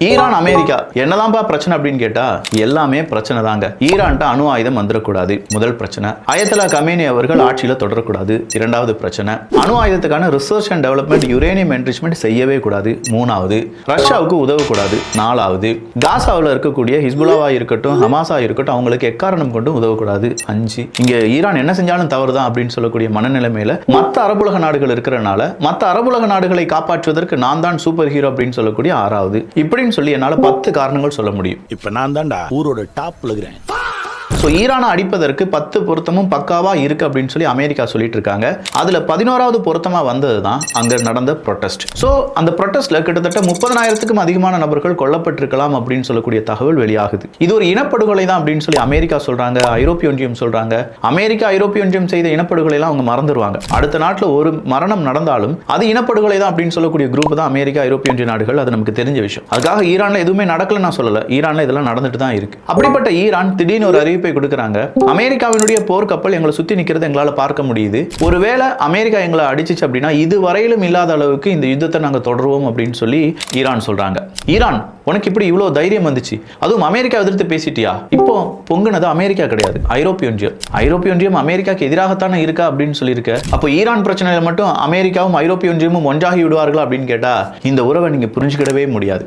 Iran America என்னதான்ப்பா பிரச்சனை அப்படின்னு கேட்டா எல்லாமே பிரச்சனை தாங்க. ஈரான்ட்ட அணு ஆயுதம் வந்துடக்கூடாது முதல் பிரச்சனை. அயத்தலா கமேனி அவர்கள் ஆட்சியில தொடரக்கூடாது இரண்டாவது பிரச்சனை. அணு ஆயுதத்துக்கான research and development uranium enrichment செய்யவே கூடாது மூணாவது. ரஷ்யாவுக்கு உதவக்கூடாது நாலாவது. காசாவில் இருக்கக்கூடிய ஹிஸ்புல்லாவா இருக்கட்டும் ஹமாஸா இருக்கட்டும் அவங்களுக்கு எக்காரணம் கொண்டு உதவக்கூடாது அஞ்சு. இங்க ஈரான் என்ன செஞ்சாலும் தவறுதான் அப்படின்னு சொல்லக்கூடிய மனநிலைமையில மற்ற அரபுலக நாடுகள் இருக்கிறனால மற்ற அரபுலக நாடுகளை காப்பாற்றுவதற்கு நான் தான் சூப்பர் ஹீரோ அப்படின்னு சொல்லக்கூடிய ஆறாவது. இப்படி சொல்லி என்னால 10 காரணங்கள் சொல்ல முடியும். இப்ப நான் தான்டா ஊரோட டாப்ல இருக்கிறேன். ஸோ ஈரானை அடிப்பதற்கு 10 பொருத்தமும் பக்காவா இருக்கு அப்படின்னு சொல்லி அமெரிக்கா சொல்லிட்டு இருக்காங்க. அதுல 11வது பொருத்தமா வந்தது தான் அங்க நடந்த ப்ரொட்டஸ்ட். ஸோ அந்த ப்ரொட்டஸ்ட்ல கிட்டத்தட்ட 30,000க்கும் அதிகமான நபர்கள் கொல்லப்பட்டிருக்கலாம் அப்படின்னு சொல்லக்கூடிய தகவல் வெளியாகுது. இது ஒரு இனப்படுகொலை தான் அப்படின்னு சொல்லி அமெரிக்கா சொல்றாங்க, ஐரோப்பிய ஒன்றியம் சொல்றாங்க. அமெரிக்கா ஐரோப்பிய ஒன்றியம் செய்த இனப்படுகொலை எல்லாம் அவங்க மறந்துடுவாங்க. அடுத்த நாட்டில் ஒரு மரணம் நடந்தாலும் அது இனப்படுகொலை தான் அப்படின்னு சொல்லக்கூடிய குரூப் தான் அமெரிக்கா ஐரோப்பிய ஒன்றிய நாடுகள். அது நமக்கு தெரிஞ்ச விஷயம். அதுக்காக ஈரான்ல எதுவுமே நடக்கல நான் சொல்லல. ஈரான்ல இதெல்லாம் நடந்துட்டு தான் இருக்கு. அப்படிப்பட்ட ஈரான் திடீர்னு ஒரு அறிவிப்பை கொடுக்கறாங்க. அமெரிக்காவினுடைய போர்க்கப்பல் எங்களை சுத்தி நிக்கிறது எங்களால பார்க்க முடியுது. ஒருவேளை அமெரிக்கா எங்களை அடிச்சிச்சு அப்படின்னா இதுவரையிலும் இல்லாத அளவுக்கு இந்த யுத்தத்தை நாங்க தொடருவோம் அப்படின்னு சொல்லி ஈரான் சொல்றாங்க. ஈரான் உனக்கு இப்படி இவ்வளவு தைரியம் வந்துச்சு, அதுவும் அமெரிக்கா எதிர்த்து பேசிட்டியா? இப்போ பொங்குனது அமெரிக்கா கிடையாது ஐரோப்பிய ஒன்றியம். ஐரோப்பிய ஒன்றியம் அமெரிக்காக்கு எதிராகத்தானே இருக்கா அப்படின்னு சொல்லியிருக்க. அப்போ ஈரான் பிரச்சனையில மட்டும் அமெரிக்காவும் ஐரோப்பிய ஒன்றியமும் ஒன்றாகி விடுவார்களா அப்படின்னு கேட்டா இந்த உறவை நீங்க புரிஞ்சுக்கிடவே முடியாது.